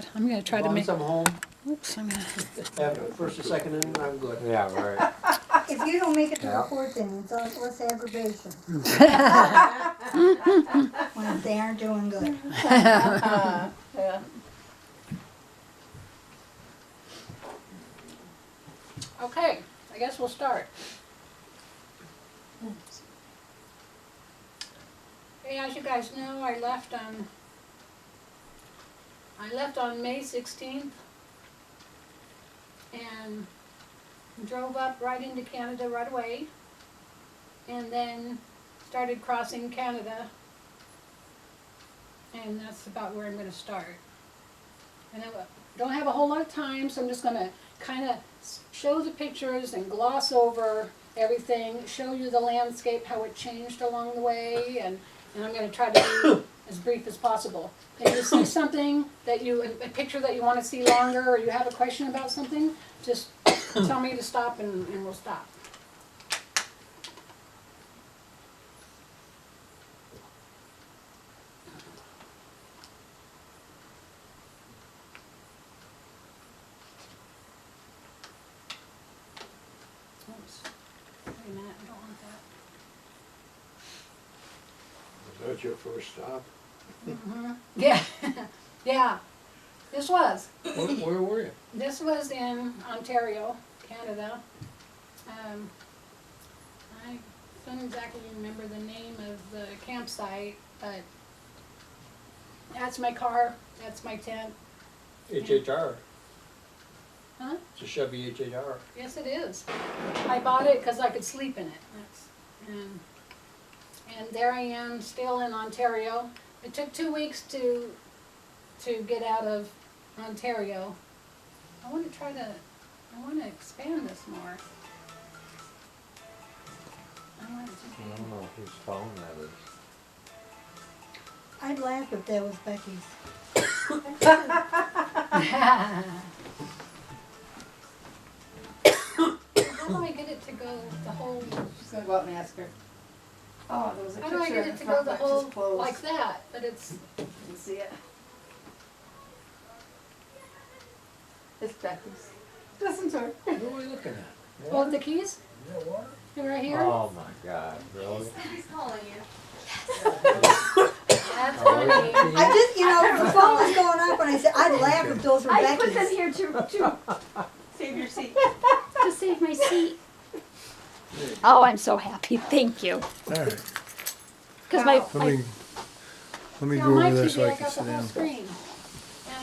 bad. I'm gonna try As to long make, as I'm home, oops, I'm gonna, after the first or second inning, I'm good. Yeah, right. If you don't make it to Yeah. the fourth inning, it's all what's aggravation. When they aren't doing good. Yeah. okay, I guess we'll start. Hey, as you guys know, I left on May 16th and drove up right into Canada right away, and then started crossing Canada, and that's about where I'm going to start. And I don't have a whole lot of time, so I'm just going to kind of show the pictures and gloss over everything, show you the landscape, how it changed along the way, and I'm going to try to be as brief as possible. If you see something that a picture that you want to see longer, or you have a question about something, just tell me to stop and we'll stop. Oops. Wait a minute, I don't want that. Was that your first stop? Yeah, yeah. This was. Where were you? This was in Ontario, Canada. I don't exactly remember the name of the campsite, but that's my car, that's my tent. HHR. Huh? It's a Chevy HHR. Yes, it is. I bought it because I could sleep in it. And there I am, still in Ontario. It took 2 weeks to get out of Ontario. I want to expand this more. I want it to I don't know whose phone that is. I'd laugh if that was Becky's. How do I get it to go the whole, Just gonna go out and ask her. Oh, there was a how do I picture get in it the to go front the that whole, just closed. like that, but it's, You see it? It's Becky's. Listen to her. What are we looking at? oh, the keys? They're right here? Oh my God, really? He's calling you. That's funny. I just, the phone was going off and I said, I'd laugh if those were I put them Becky's. here to save your seat. To save my seat. Oh, I'm so happy. Thank you. All right, Because my, let me Yeah, go my over there TV, so I I can got the sit whole down. screen.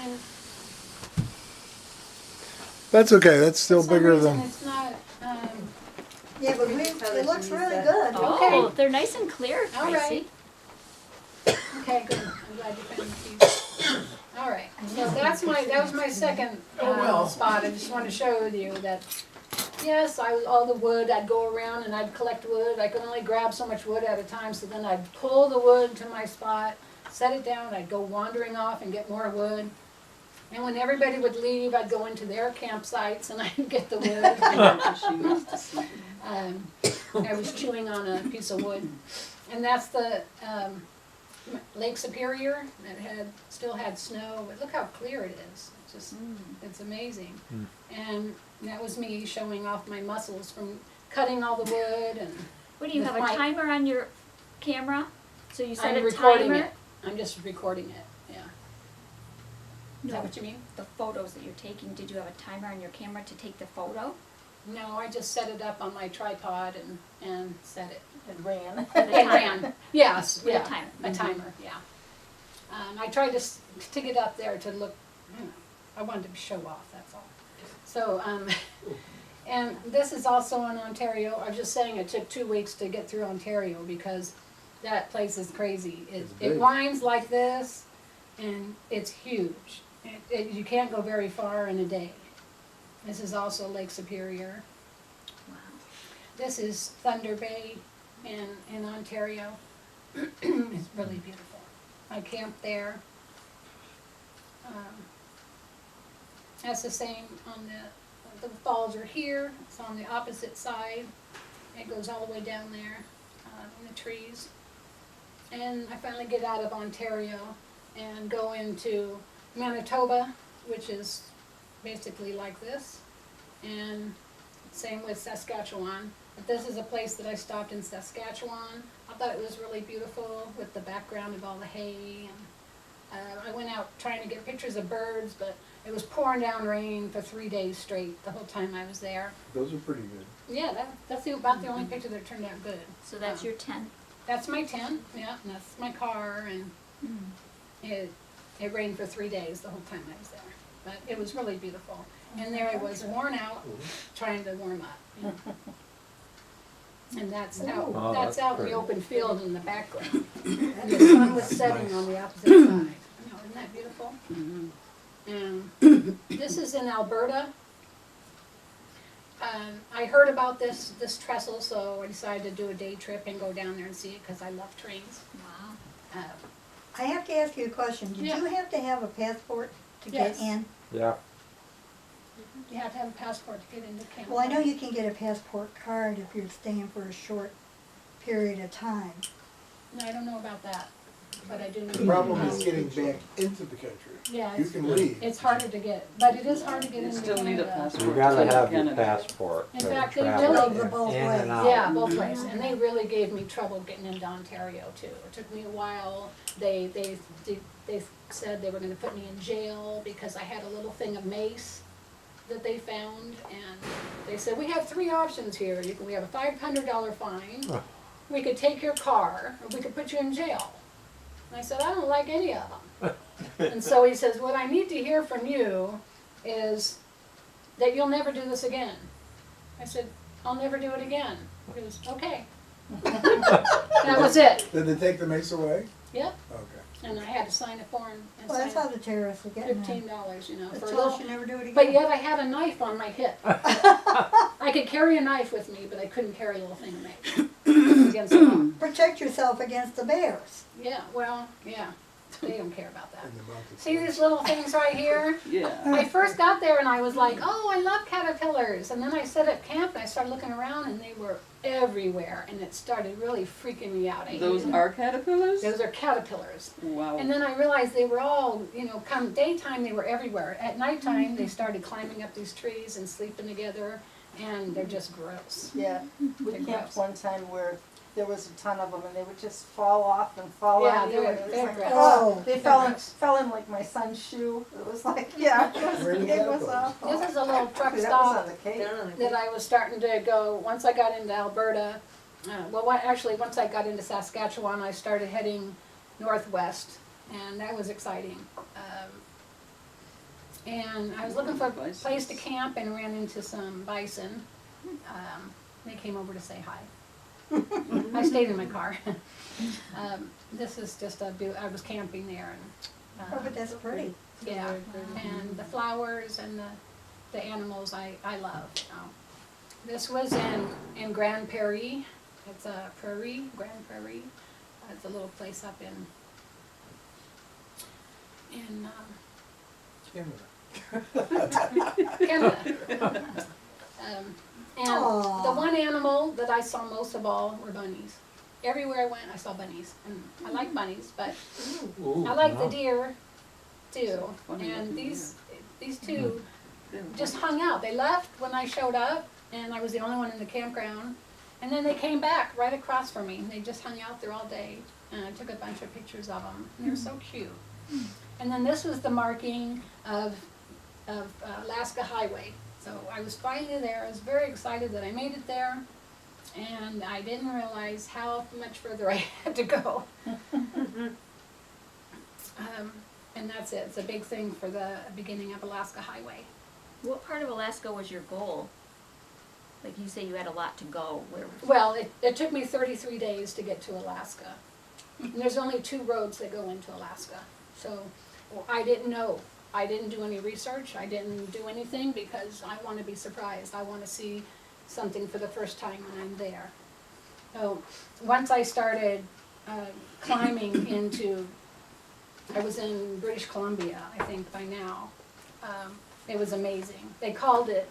And That's okay, that's for still some bigger reason than, it's not, Yeah, but it looks really good. oh, they're nice and clear, All Tracy. right. Okay, good. I'm glad you found the keys. All right. So that was my second spot. I just want to show you that, yes, all the wood, I'd go around and I'd collect wood. I could only grab so much wood at a time, so then I'd pull the wood to my spot, set it down, I'd go wandering off and get more wood. And when everybody would leave, I'd go into their campsites and I'd get the wood. I was chewing on a piece of wood. And that's the Lake Superior that still had snow, but look how clear it is. It's just, it's amazing. And that was me showing off my muscles from cutting all the wood and What do you With have, a my- timer on your camera? So you set I'm a recording timer? it. I'm just recording it, yeah. Is that No, what you mean? the photos that you're taking, did you have a timer on your camera to take the photo? No, I just set it up on my tripod and set it. It ran. With a It timer? ran. Yes, With a yeah. timer. A timer, yeah. I tried to stick it up there to look, I wanted to show off, that's all. So, and this is also in Ontario. I was just saying it took 2 weeks to get through Ontario because that place is crazy. It's It big. winds like this and it's huge. You can't go very far in a day. This is also Lake Superior. Wow. This is Thunder Bay in Ontario. It's really beautiful. I camped there. That's the same on the falls are here. It's on the opposite side. It goes all the way down there in the trees. And I finally get out of Ontario and go into Manitoba, which is basically like this, and same with Saskatchewan. But this is a place that I stopped in Saskatchewan. I thought it was really beautiful with the background of all the hay, and I went out trying to get pictures of birds, but it was pouring down rain for 3 days straight the whole time I was there. Those are pretty good. Yeah, that's about the only picture that turned out good. So that's your tent. That's my tent, yeah, and that's my car, and it rained for 3 days the whole time I was there. But it was really beautiful. And there I was, worn out, trying to warm up. You know. And that's out, Oh, that's that's out in the pretty. open field in the background. And the sun was setting on the opposite side. I know, isn't that beautiful? And this is in Alberta. I heard about this trestle, so I decided to do a day trip and go down there and see it because I love trains. Wow. I have to ask you a question. Did Yeah. you have to have a passport to Yes. get in? Yeah. You have to have a passport to get into Canada. Well, I know you can get a passport card if you're staying for a short period of time. No, I don't know about that, but I do know. The problem is getting back into the country. Yeah, You can leave. it's harder to get, but it is hard to get You into still need a Canada. passport. You gotta to have your Canada. passport In to fact, they travel really- The both in ways. and out. Yeah, both ways, and they really gave me trouble getting into Ontario too. It took me a while. They said they were gonna put me in jail because I had a little thing of mace that they found, and they said, we have 3 options here. We have a $500 fine, we could take your car, or we could put you in jail. And I said, I don't like any of them. And so he says, what I need to hear from you is that you'll never do this again. I said, I'll never do it again. He goes, okay. That was it. Did they take the mace away? Yep. Okay. And I had to sign a form and Well, that's how sign the terrorists are getting them. $15, you know, But for a tell us little. you never do it again. But yet I had a knife on my hip. I could carry a knife with me, but I couldn't carry a little thing of mace against the law. Protect yourself against the bears. Yeah, well, yeah, they don't care about that. In the mountains. See these little things right here? Yeah. I first got there and I was like, oh, I love caterpillars. And then I set up camp and I started looking around and they were everywhere. And it started really freaking me out. I Those hated them. are caterpillars? Those are caterpillars. Wow. And then I realized they were all, you know, come daytime they were everywhere. At nighttime they started climbing up these trees and sleeping together. And they're just gross. Yeah, we They're camped gross. one time where there was a ton of them and they would just fall off and fall Yeah, on you. they're- and it was they're like, gross. oh, they They're fell gross. in like my son's shoe. It was like, yeah, Where did it that was go? awful. This is a little truck That was stop on the Cape. that I was starting to go, once I got into Alberta, once I got into Saskatchewan, I started heading northwest, and that was exciting. And I was looking for a place to camp and ran into some bison. They came over to say hi. I stayed in my car. This is just I was camping there, and Oh, but that's pretty. yeah, and the flowers and the animals I love. This was in Grand Prairie. It's a Grand Prairie. It's a little place up in Canada. And Aw. the one animal that I saw most of all were bunnies. Everywhere I went, I saw bunnies, and I like bunnies, but Ooh, I like the no. deer too. Funny And looking these two just hung out. They left when I showed up, and I was the only one in the campground. And then they came back right across from me. They just hung out there all day, and I took a bunch of pictures of them. And they're so cute. And then this was the marking of Alaska Highway. So I was finally there. I was very excited that I made it there, and I didn't realize how much further I had to go. And that's it. It's a big thing for the beginning of Alaska Highway. What part of Alaska was your goal? Like you say you had a lot to go. Where? Well, it took me 33 days to get to Alaska. And there's only 2 roads that go into Alaska. So I didn't know. I didn't do any research. I didn't do anything because I want to be surprised. I want to see something for the first time when I'm there. So once I started climbing into, I was in British Columbia, I think by now. It was amazing. They called it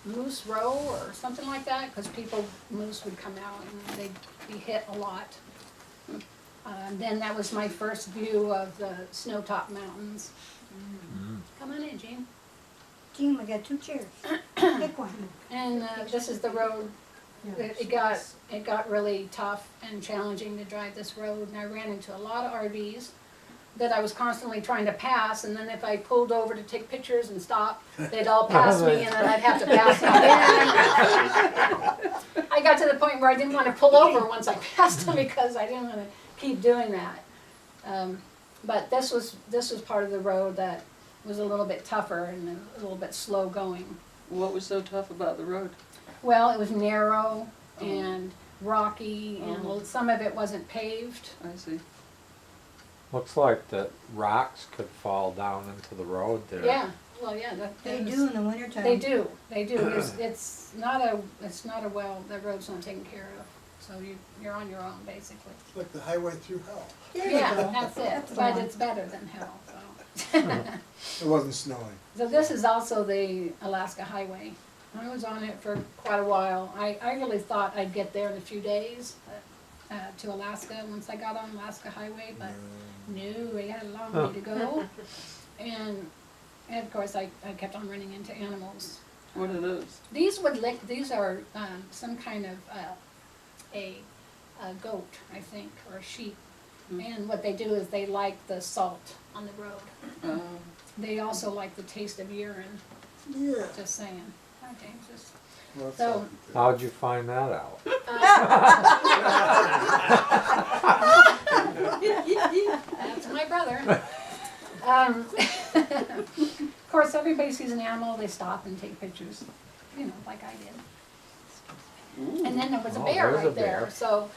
Moose Row or something like that, because moose would come out and they'd be hit a lot. Then that was my first view of the snow-topped mountains. Come on in, Jean. Jean, we got 2 chairs. Pick one. And this is the road. It got really tough and challenging to drive this road, and I ran into a lot of RVs that I was constantly trying to pass, and then if I pulled over to take pictures and stop, they'd all pass me, and then I'd have to pass them again. I got to the point where I didn't want to pull over once I passed them because I didn't want to keep doing that. But this was part of the road that was a little bit tougher and a little bit slow going. What was so tough about the road? Well, it was narrow and rocky, and some of it wasn't paved. I see. Looks like the rocks could fall down into the road there. Yeah, well, yeah, They do in the wintertime. They do. It's not a well, the road's not taken care of, so you're on your own, basically. It's like the highway through hell. There you Yeah, go. that's it, That's the but one. it's better than hell, so. It wasn't snowing. So this is also the Alaska Highway. I was on it for quite a while. I really thought I'd get there in a few days to Alaska once I got on Alaska Highway, but no, I had a long way to go. And of course, I kept on running into animals. What are those? These are some kind of a goat, I think, or a sheep. And what they do is they like the salt on the road. They also like the taste of urine, Yeah. just saying. Hi, James. Well, that's So- all. How'd you find that out? That's my brother. Of course, everybody sees an animal, they stop and take pictures, like I did. And then there was a Oh, bear there's a right there. bear. So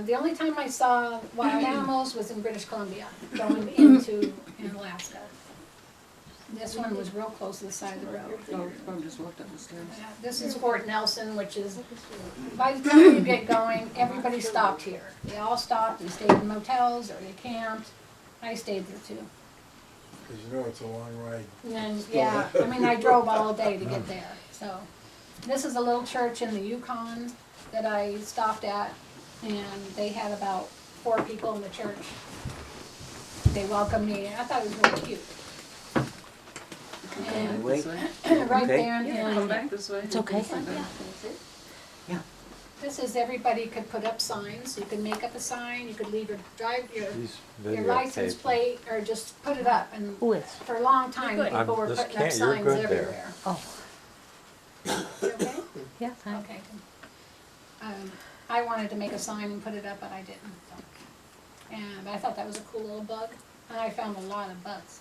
the only time I saw wild animals was in British Columbia, going into Alaska. This one was real close to the side of the road. Oh, I just walked up the stairs. This is Fort Nelson, which is, by the time you get going, everybody stopped here. They all stopped and stayed in motels or they camped. I stayed there too. Because you know it's a long ride. And then, yeah, I drove all day to get there, so. This is a little church in the Yukon that I stopped at, and they had about 4 people in the church. They welcomed me, I thought it was really cute. And This way? right there, Yeah, come and back this way. It's okay. this is, everybody could put up signs. You could make up a sign, you could leave your He's your license videotaping. plate, or just put it up, and Who is? for a long time, You're good. people were This putting up can't- you're signs good there. everywhere. Oh, You okay? yeah, fine. Okay. I wanted to make a sign and put it up, but I didn't, so. And I thought that was a cool little bug, and I found a lot of bugs.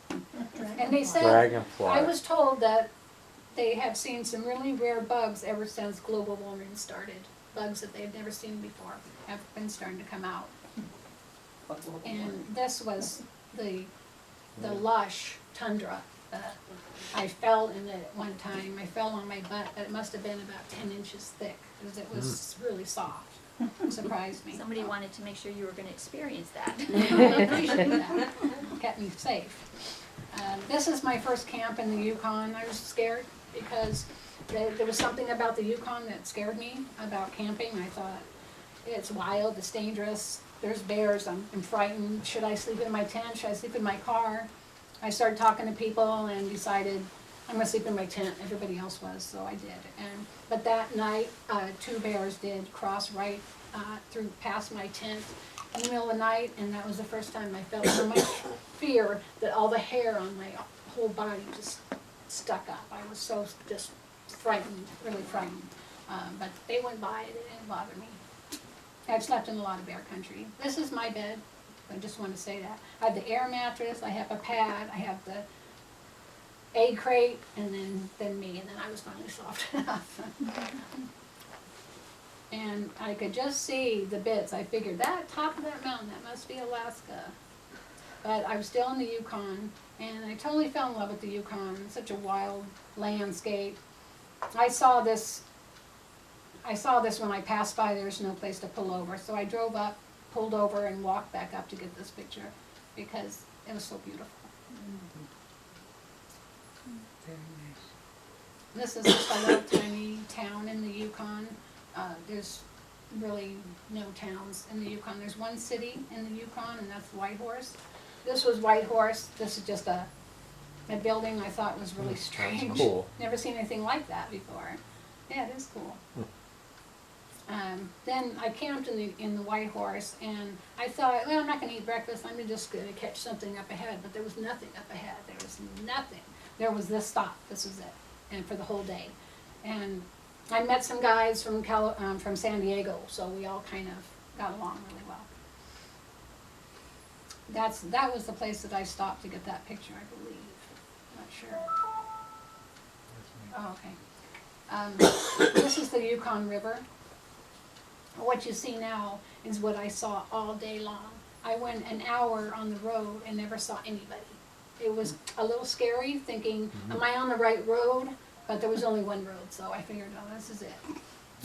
And they said, Dragonfly. I was told that they have seen some really rare bugs ever since global warming started. Bugs that they've never seen before have been starting to come out. And this was the lush tundra. I fell in it at one time. I fell on my butt, but it must have been about 10 inches thick, because it was really soft. It surprised me. Somebody wanted to make sure you were gonna experience that. I appreciate that. Kept me safe. This is my first camp in the Yukon. I was scared because there was something about the Yukon that scared me about camping. I thought, it's wild, it's dangerous, there's bears, I'm frightened. Should I sleep in my tent? Should I sleep in my car? I started talking to people and decided I'm gonna sleep in my tent. Everybody else was, so I did. But that night, 2 bears did cross right through past my tent in the middle of the night, and that was the first time I felt so much fear that all the hair on my whole body just stuck up. I was so just frightened, really frightened. But they went by, it didn't bother me. I've slept in a lot of bear country. This is my bed. I just want to say that. I have the air mattress, I have a pad, I have the egg crate, and then me, and then I was finally soft enough. And I could just see the bits. I figured that top of that mountain, that must be Alaska. But I was still in the Yukon, and I totally fell in love with the Yukon. It's such a wild landscape. I saw this when I passed by. There's no place to pull over, so I drove up, pulled over, and walked back up to get this picture because it was so beautiful. Very nice. This is just a little tiny town in the Yukon. There's really no towns in the Yukon. There's one city in the Yukon, and that's Whitehorse. This was Whitehorse. This is just a building I thought was really strange. That's cool. Never seen anything like that before. Yeah, it is cool. Then I camped in the White Horse, and I thought, well, I'm not gonna eat breakfast, I'm just gonna catch something up ahead, but there was nothing up ahead, there was nothing. There was this stop, this was it, and for the whole day. And I met some guys from from San Diego, so we all kind of got along really well. That was the place that I stopped to get that picture, I believe, not sure. Oh, okay. This is the Yukon River. What you see now is what I saw all day long. I went an hour on the road and never saw anybody. It was a little scary, thinking, am I on the right road? But there was only one road, so I figured, oh, this is it.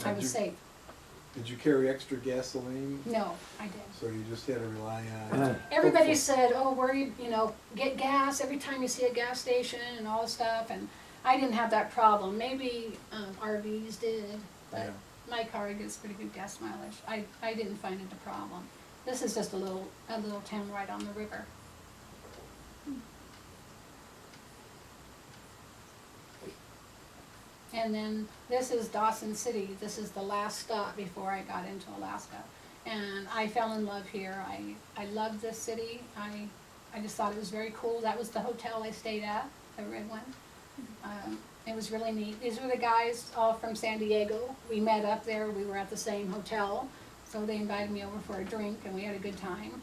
I was safe. Did you carry extra gasoline? No, I didn't. So you just had to rely on. Everybody said, oh, where you know, get gas every time you see a gas station and all this stuff, and I didn't have that problem. Maybe RVs did, but Yeah. my car gets pretty good gas mileage. I didn't find it a problem. This is just a little town right on the river. And then this is Dawson City. This is the last stop before I got into Alaska. And I fell in love here. I loved this city. I just thought it was very cool. That was the hotel I stayed at, the red one. It was really neat. These were the guys all from San Diego. We met up there. We were at the same hotel. So they invited me over for a drink and we had a good time.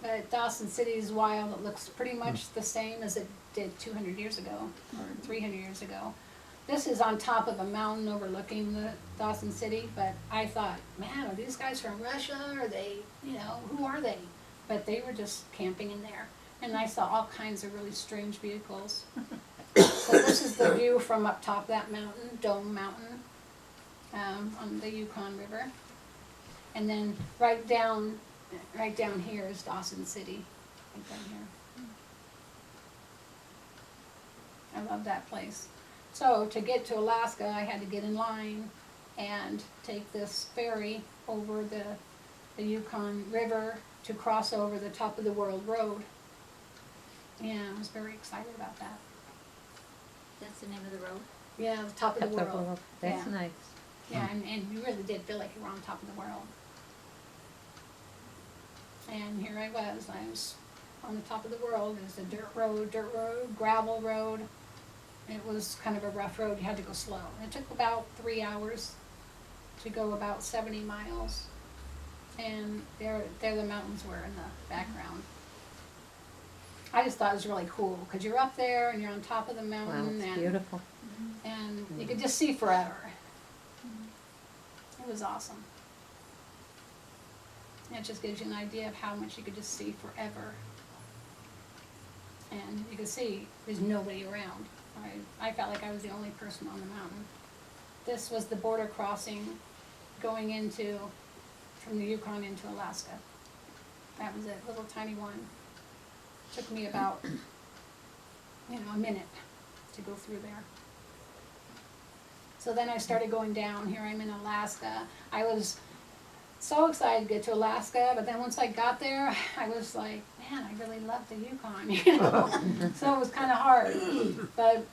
But Dawson City is wild. It looks pretty much the same as it did 200 years ago or 300 years ago. This is on top of a mountain overlooking the Dawson City, but I thought, man, are these guys from Russia? Are they, you know, who are they? But they were just camping in there. And I saw all kinds of really strange vehicles. So this is the view from up top that mountain, Dome Mountain, on the Yukon River. And then right down here is Dawson City, right down here. I love that place. So to get to Alaska, I had to get in line and take this ferry over the Yukon River to cross over the Top of the World Road. Yeah, I was very excited about that. That's the name of the road? Yeah, the Top of the World. That's Yeah. nice. Yeah, and you really did feel like you were on top of the world. And here I was on the top of the world. It was a dirt road, gravel road. It was kind of a rough road, you had to go slow. It took about 3 hours to go about 70 miles. And there the mountains were in the background. I just thought it was really cool, because you're up there and you're on top of the Wow, mountain it's beautiful. and you could just see forever. It was awesome. It just gives you an idea of how much you could just see forever. And you could see there's nobody around. I felt like I was the only person on the mountain. This was the border crossing going from the Yukon into Alaska. That was it, little tiny one. Took me about, a minute to go through there. So then I started going down. Here I'm in Alaska. I was so excited to get to Alaska, but then once I got there, I was like, man, I really love the Yukon, So it was kind of hard. But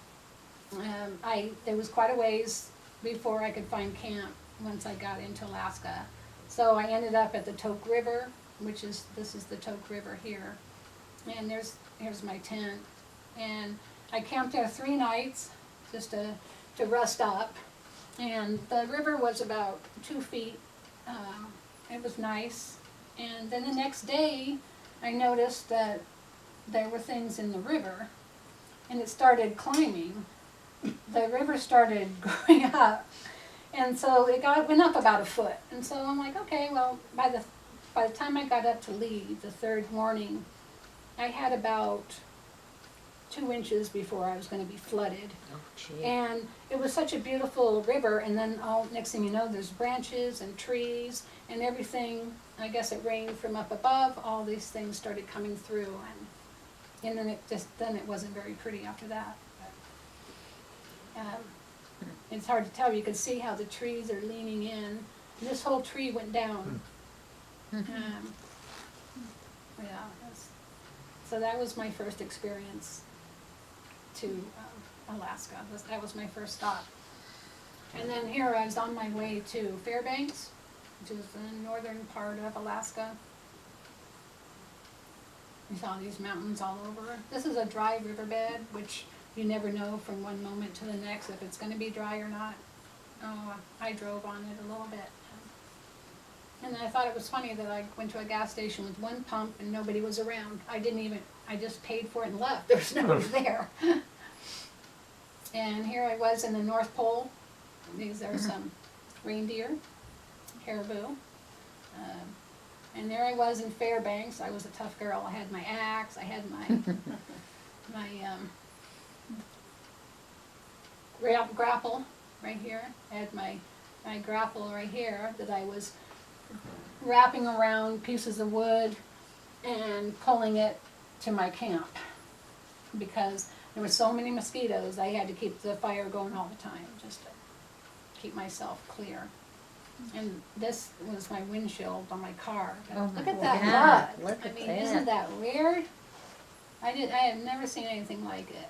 there was quite a ways before I could find camp once I got into Alaska. So I ended up at the Tok River, this is the Tok River here. And here's my tent. And I camped there 3 nights just to rest up. And the river was about 2 feet. It was nice. And then the next day, I noticed that there were things in the river. And it started climbing. The river started going up. And so went up about 1 foot. And so I'm like, okay, well, by the time I got up to leave the 3rd morning, I had about 2 inches before I was going to be flooded. Oh, gee. And it was such a beautiful river, and then next thing you know, there's branches and trees and everything. I guess it rained from up above. All these things started coming through, and then it wasn't very pretty after that. It's hard to tell. You can see how the trees are leaning in, This whole tree went down. Yeah, so that was my first experience to Alaska. That was my first stop. And then here I was on my way to Fairbanks, which is in the northern part of Alaska. You saw these mountains all over. This is a dry riverbed, which you never know from one moment to the next if it's going to be dry or not. I drove on it a little bit. And I thought it was funny that I went to a gas station with one pump and nobody was around. I just paid for it and left. There was nobody there. And here I was in the North Pole. These are some reindeer, caribou. And there I was in Fairbanks. I was a tough girl. I had my axe. I had my grapple right here. I had my grapple right here that I was wrapping around pieces of wood and pulling it to my camp because there were so many mosquitoes. I had to keep the fire going all the time just to keep myself clear. And this was my windshield on my car. Oh Look my at that God, mud. look I at mean, that. isn't that weird? I have never seen anything like it.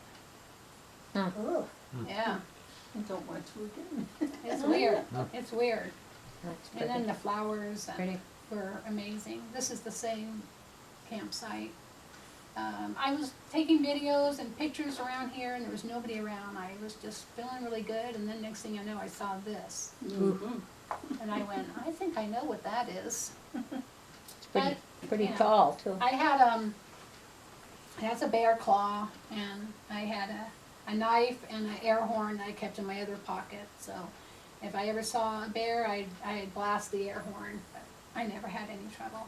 Ugh. Yeah, Don't want to again. it's weird. It's weird. That's And then pretty. the flowers Pretty. were amazing. This is the same campsite. I was taking videos and pictures around here and there was nobody around. I was just feeling really good and then next thing I know I saw this. And I went, I think I know what that is. It's pretty, pretty yeah. tall too. I had that's a bear claw and I had a knife and an air horn I kept in my other pocket. So if I ever saw a bear, I'd blast the air horn, but I never had any trouble.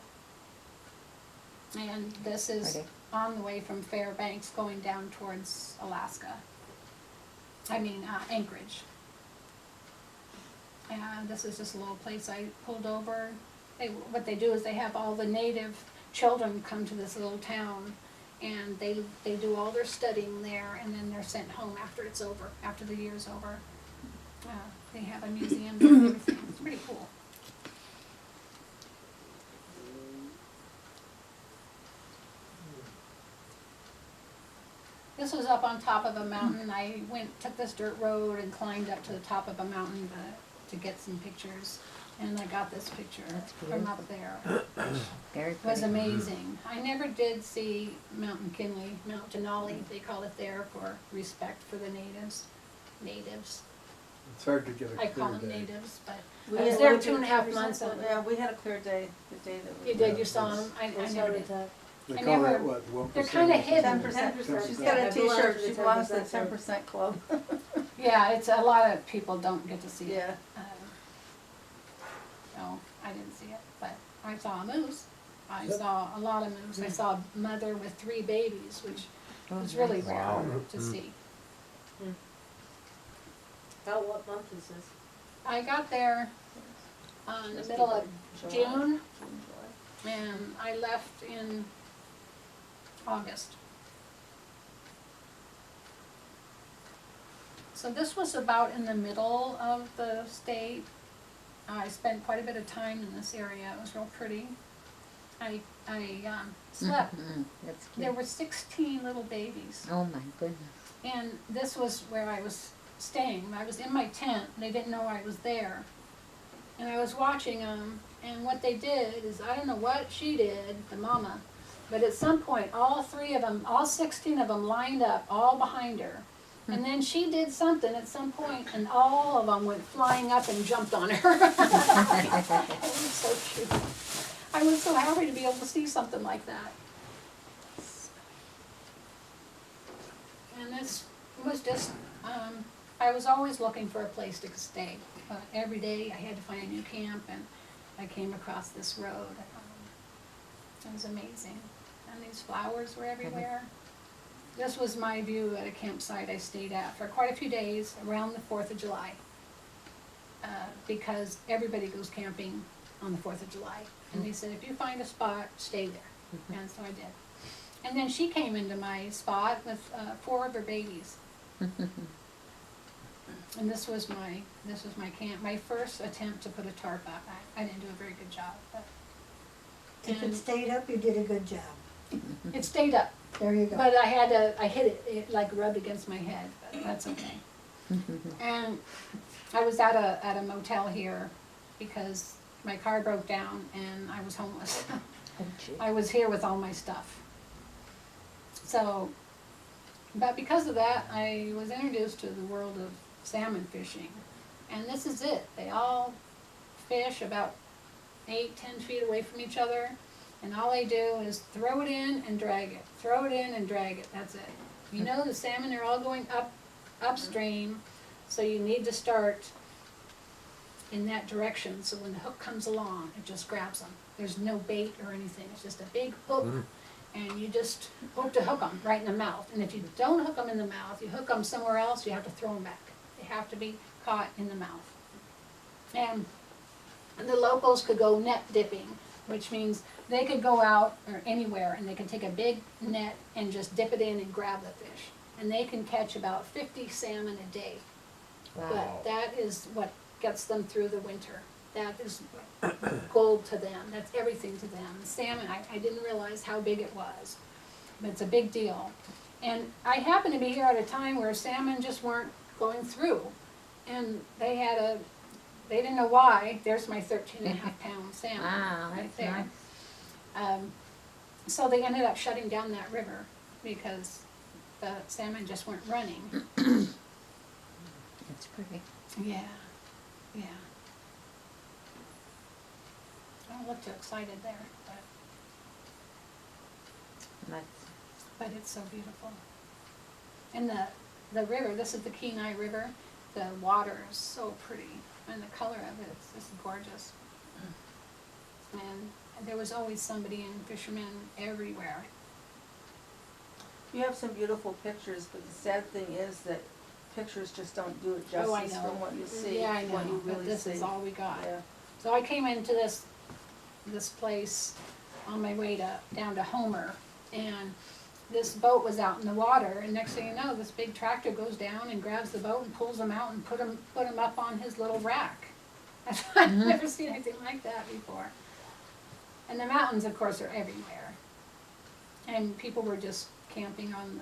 And this is Pretty. on the way from Fairbanks going down towards Alaska. Anchorage. And this is just a little place I pulled over. What they do is they have all the native children come to this little town and they do all their studying there and then they're sent home after it's over, after the year's over. They have a museum and everything. It's pretty cool. This was up on top of a mountain. I took this dirt road and climbed up to the top of a mountain to get some pictures. And I got this picture That's from up there. Very It was pretty. amazing. I never did see Mount McKinley, Mount Denali, they call it there for respect for the natives. It's hard to get a I call clear them day. natives, but We I was had- there we 2.5 did- months. Yeah, we had a clear day, the day that we. You did, you Yeah, saw it's- them? I never did. They I call never- that what, 1%? they're kinda hidden. 10%. 10%. She's got I a belong t-shirt, to the she belongs to the 10% 10% club. Yeah, it's a lot of people don't get to see it. Yeah. No, I didn't see it, but I saw a moose. I saw a lot of moose. I saw a mother with 3 babies, which was really rare Wow. to see. What month is this? I got there in the middle of June and I left in August. So this was about in the middle of the state. I spent quite a bit of time in this area. It was real pretty. I slept. That's There cute. were 16 little babies. Oh my goodness. And this was where I was staying. I was in my tent. They didn't know I was there. And I was watching them. And what they did is, I don't know what she did, the mama, but at some point, all 16 of them lined up all behind her. And then she did something at some point, and all of them went flying up and jumped on her. It was so cute. I was so happy to be able to see something like that. And this was just, I was always looking for a place to stay. Every day I had to find a new camp, and I came across this road. It was amazing. And these flowers were everywhere. This was my view at a campsite I stayed at for quite a few days around the 4th of July. Because everybody goes camping on the 4th of July. And they said, if you find a spot, stay there. And so I did. And then she came into my spot with 4 of her babies. And this was my camp, my first attempt to put a tarp up. I didn't do a very good job, but If it And- stayed up, you did a good job. it stayed up. There you go. But I hit it, it like rubbed against my head, but that's okay. And I was at a motel here because my car broke down and I was homeless. Oh, gee. I was here with all my stuff. So, but because of that, I was introduced to the world of salmon fishing. And this is it. They all fish about 8-10 feet away from each other. And all they do is throw it in and drag it. Throw it in and drag it. That's it. You know the salmon are all going upstream, so you need to start in that direction. So when the hook comes along, it just grabs them. There's no bait or anything. It's just a big hook, and you just hope to hook them right in the mouth. And if you don't hook them in the mouth, you hook them somewhere else, you have to throw them back. They have to be caught in the mouth. And the locals could go net dipping, which means they could go out or anywhere and they can take a big net and just dip it in and grab the fish. And they can catch about 50 salmon a day. But that is what gets them through the winter. That is gold to them. That's everything to them. Salmon, I didn't realize how big it was, but it's a big deal. And I happened to be here at a time where salmon just weren't going through. And they didn't know why. There's my 13.5-pound salmon Wow, right that's there. nice. So they ended up shutting down that river because the salmon just weren't running. That's pretty. Yeah, yeah. I don't look too excited there, That's, but it's so beautiful. And the river, this is the Kenai River, the water is so pretty, and the color of it is just gorgeous. And there was always somebody and fishermen everywhere. You have some beautiful pictures, but the sad thing is that pictures just don't do it Oh, I justice know. from what you see, Yeah, I what you know, but really this see. is all we got. Yeah. So I came into this place on my way down to Homer, and this boat was out in the water, and next thing you know, this big tractor goes down and grabs the boat and pulls them out and put them up on his little rack. I've never seen anything like that before. And the mountains, of course, are everywhere. And people were just camping on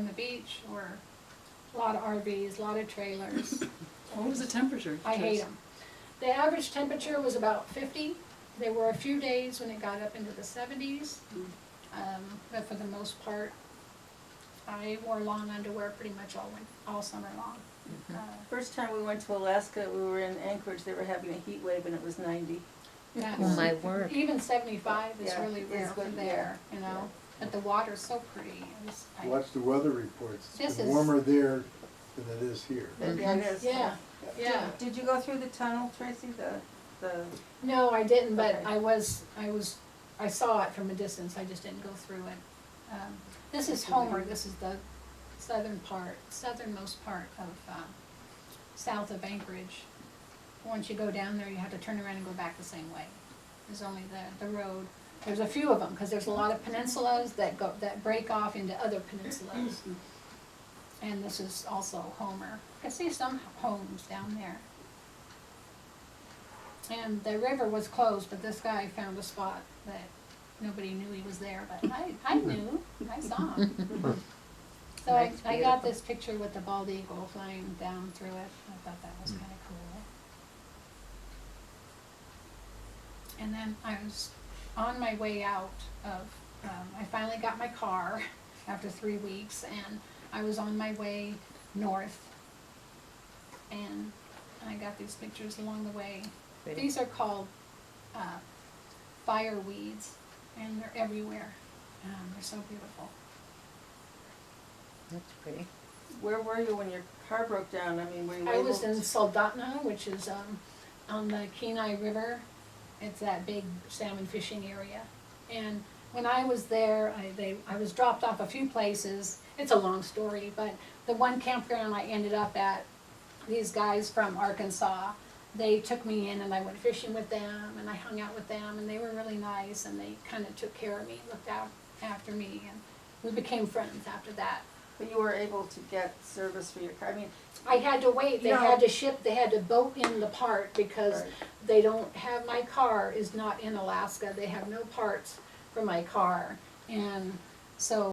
the beach, or a lot of RVs, a lot of trailers. What was the temperature? I hate them. The average temperature was about 50. There were a few days when it got up into the 70s, but for the most part, I wore long underwear pretty much all summer long. First time we went to Alaska, we were in Anchorage, they were having a heat wave and it was 90. That's- Oh, my word. Even 75 is Yeah, really it's rare for good, there, you know. But the water's so pretty. Watch the weather reports. This It's been is- warmer there than it is here. Yeah, it is. Yeah, yeah. Did you go through the tunnel, Tracy, the, No, I didn't, but Okay. I saw it from a distance, I just didn't go through it. This is Homer, this is the southernmost part of, south of Anchorage. Once you go down there, you have to turn around and go back the same way. There's only the road. There's a few of them, because there's a lot of peninsulas that break off into other peninsulas. And this is also Homer. I see some homes down there. And the river was closed, but this guy found a spot that nobody knew he was there, but I knew, I saw him. So That's I got this picture with the bald eagle flying down through it. I thought that was kinda cool. And then I was on my way out of, I finally got my car after 3 weeks, and I was on my way north. And I got these pictures along the way. Pretty. These are called fireweeds, and they're everywhere. They're so beautiful. That's pretty. where were you when your car broke down? I mean, were you I able was to? in Soldotna, which is on the Kenai River. It's that big salmon fishing area. And when I was there, I was dropped off a few places. It's a long story, but the one campground I ended up at, these guys from Arkansas, they took me in and I went fishing with them and I hung out with them, and they were really nice, and they kind of took care of me, looked out after me, and we became friends after that. But you were able to get service for your car, I mean, I had to wait, they No. had to ship, they had to boat in the part because Right. they don't have, my car is not in Alaska, they have no parts for my car. And so